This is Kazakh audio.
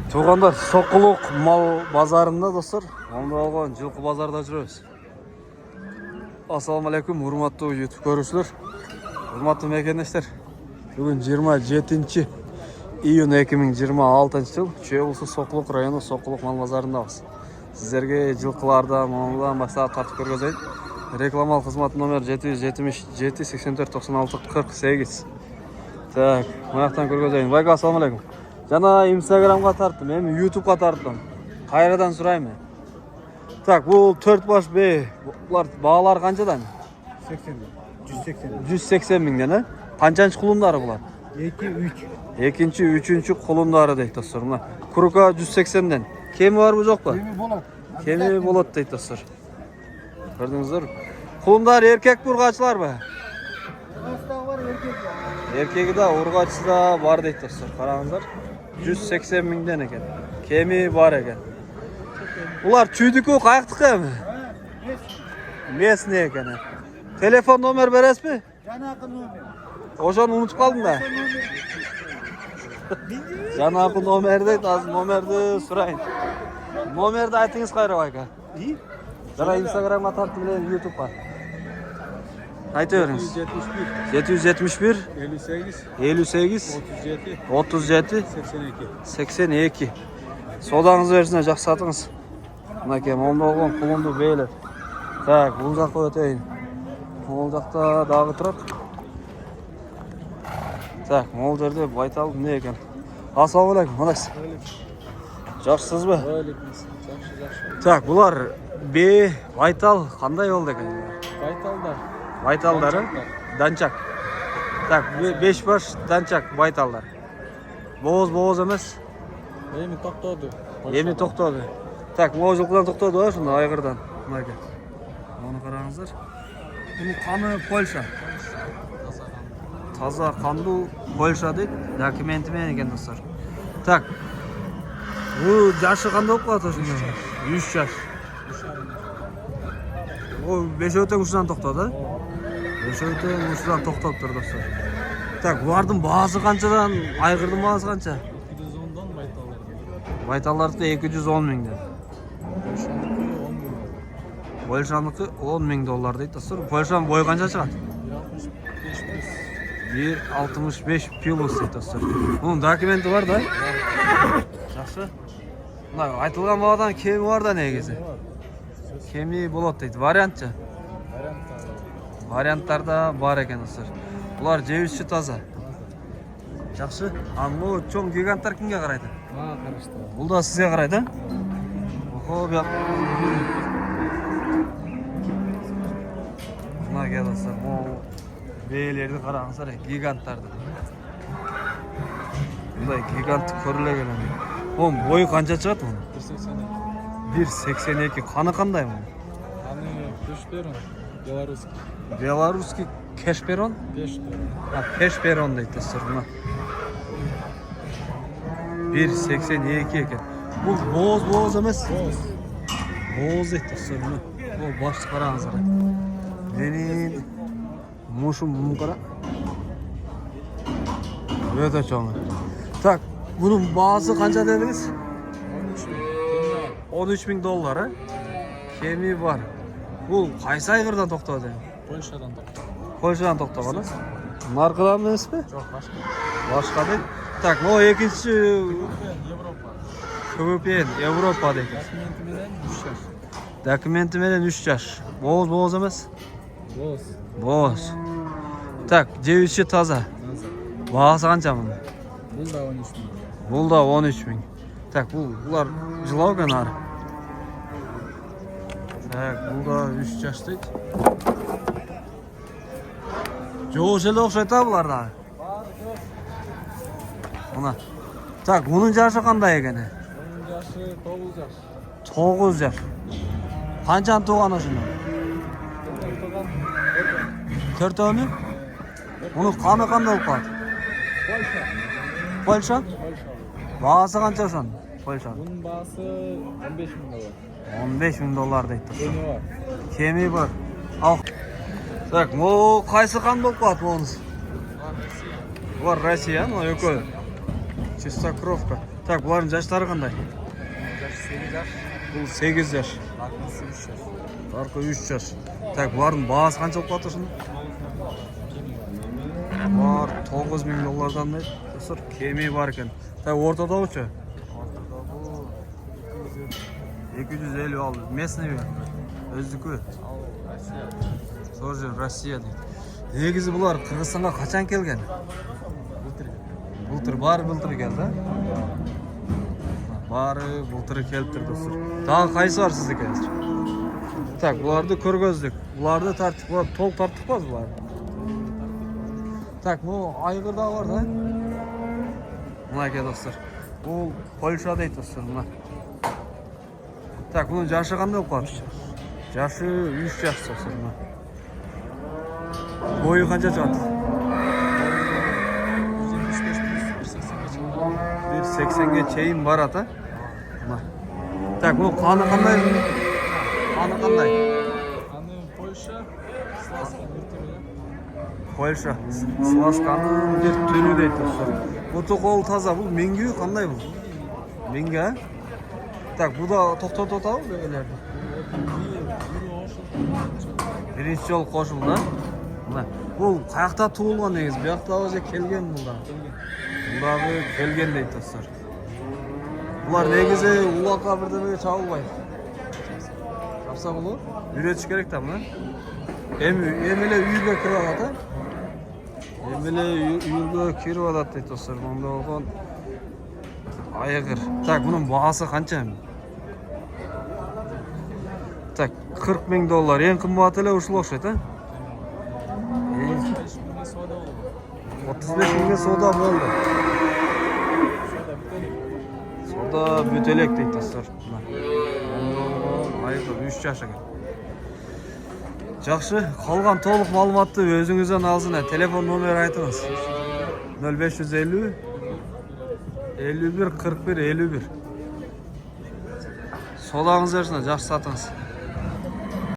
Туғандар, Соқылық мал базарында достар. Онда алған жылқы базарда жүрөбүз. Ассаламу урматтуу YouTube көрүүчүлөр. Урматтуу мекендештер. Бүгүн 27 июнь 2026 жыл Чүй облусу Соқылық району Соқылық мал базарындабыз. Сиздерге жылкылардан, малдан баштап тартып көргөзөйт. Рекламалык кызмат номер 777 84 96 48. Так, маяктан көргөзөйүн. Байка, ассаламу. Жана Instagram'га тарттым, эми YouTube'га тарттым. Кайрадан сурайм. Так, бул 4 баш бей. Булар баалар канчадан? 80. 180. 180 миңден, э? Канчанчы кулундары булар? 2-3. Экинчи, үчүнчү кулундары дейт достор. Мына курука 180ден. Кеми барбы жокпу? Кеми болот. Кеми болот дейт достор. Көрдүңүздөр. Кулундар эркек бургачыларбы? Кастагы бар эркек. Эркеги да, ургачысы да бар дейт достор. Караңыздар. 180 миңден экен. Кеми бар экен. Булар чүйдүкү каяктыкы эми? Местный экен. Телефон номер бересизби? Жанакы номер. Ошону унутуп калдым да. Жанакы номер дейт, азыр номерди сурайын. Номерди айтыңыз кайра байка. Жана Instagram'га тарттым эле, YouTube'га. Айта бериңиз. 771 58 37 82. Содаңыз берсине жаксатыңыз. Мынакей момду болгон кулунду бейлер. Так, бул жакка өтөйүн. Бул жакта дагы турат. Так, могул жерде байтал эмне экен? Ассаламу алейкум, кандайсыз? Жакшысызбы? Жакшы. Так, булар бе байтал кандай болду экен? Байталдар. Байталдары? Данчак. Так, 5 баш данчак байталдар. Боз эмес? Эми токтоду. Эми токтоду. Так, могу жылкыдан токтоду ба, ушунда айгырдан. Мынакей. Муну караңыздар. Бул каны Польша. Таза кандуу Польша дейт. Документи менен экен достор. Так. Бул жашы кандай болуп калат ошондо? 3 жаш. О, бешөөтөң ушундан токтоду, да? Бешөөтөң ушундан токтоптур достор. Так, булардын баасы канчадан, айгырдын баасы канча? 210дан байталдар. Байталдардыкы 210 миңден. Польшаныкы 10 миң. Польшаныкы 10 миң доллар дейт достор. Польшанын бою канча чыгат? 1.65 плюс дейт достор. Мунун документи бар да? Жакшы. Мына айтылган баадан кеми бар да негизи. Кеми болот дейт. Вариантчы? Варианттарда бар экен достор. Булар жебишчи таза. Жакшы. Могу чоң гиганттар кимге карайт? Мага карашты. Бул да сизге карайт, а? Охо, бияк. Мына достор, могу бээлерди караңыздар, гиганттарды. Мындай гигант көрүлө келем. Мунун бою канча чыгат мунун? 1.82. Каны кандай мунун? Каны Пешперон, белорусский. Белорусский кешперон? Пешперон. Пешперон дейт достор. 1.82 экен. Бул боз эмес? Боз дейт достор. Бул башты караңыздар. Менин мушум кара. Өтө чоң. Так, бунун баасы канча дедиңиз? 13 миң доллар, э? Кеми бар. Бул кайсы айгырдан токтоду? Польшадан токтоду. Польшадан токтогон, э? Наркыдан эмеспи? Жок, башка. Башка дейт. Так, могу экинчи Европа. КВПН, Европа дейт. Документи менен 3 жаш. Документи менен 3 жаш. Боз эмес? Боз. Боз. Так, жебиши таза. Баасы канча мунун? Бул да 13 миң. Бул да 13 миң. Так, булар жылау экен ары. Так, бул да 3 жаш дейт. Жоо эле окшойт а булар да. Мына. Так, мунун жашы кандай экен? Onun yaşı 9 yaş. 9 жаш. Канчаны тууган ошондо? Төртөөнү? Мунун каны кандай болуп калат? Польша. Польша? Баасы канча ошонун? Польша. Bunun bağısı 15 bin dolar. 15 миң доллар дейт. Yeni var. Кеми бар. Ал. Так, кайсы кан болуп калат монус? Бар Россия, но экөө. Чистокровка. Так, бұлардың жаштары қандай? Жашы 8 жаш. Бұл 8 жаш. Арқасы 3 жаш. Арқы 3 жаш. Так, бұлардың бағасы қанша болып жатыр шын? Бар $9,000 дейді. Достар, кеме бар екен. Так, ортада ұшы? Ортада бұл 250 алды. Местный бе? Өздікі? Ал Россия. Сол жер Россия дейді. Негізі бұлар Қырғызстанға қашан келген? Былтыр, бары былтыр келді. Бары былтыр келіп тұр достар. Тағы қайсы бар сіздікі қазір? Так, бұларды көргөздік. Бұларды тарттық, бұлар толық тарттық па бұларды? Так, бұл айғыр да бар да? Мына ке достар. Бұл Польша дейді достар, мына. Так, бұның жашы қандай болып қалды? Жашы 3 жас достар, мына. Бойы қанша шығады? 180-ге чейін барады. Мына. Так, бұл қаны қандай? Қаны қандай? Аны Польша, Славский бір түрі. Польша, Сласканың бір түрі дейді достар. Бұты қолы таза, бұл менге қандай бұл? Менге, а? Так, бұл да тоқтау бөбелерді. Бірінші жол қошыл, да? Мына. Бұл қаяқта туылған негіз, бұяқта өзі келген бұлда. Бұлдағы келген дейді достар. Бұлар негізі ұлаққа бірдемеге чабылмайды. Жапса бұлы? Үйретіш керек та мұна. Емеле үйге кіріп алады. Емеле үйге кіріп алады дейді достар. Мұнда болған айғыр. Так, бұның бағасы қанша? Так, $40,000. Ең қымбат әлі ұшыл оқшайды, 35,000 сода болды. Сода бөтелек дейді достар. Айқы 3 жаш екен. Жақсы, қалған толық малыматты өзіңізден алсын. Телефон номер айтыңыз. 0550 51 41 51. Содаңыз жарсына жақсы сатыңыз.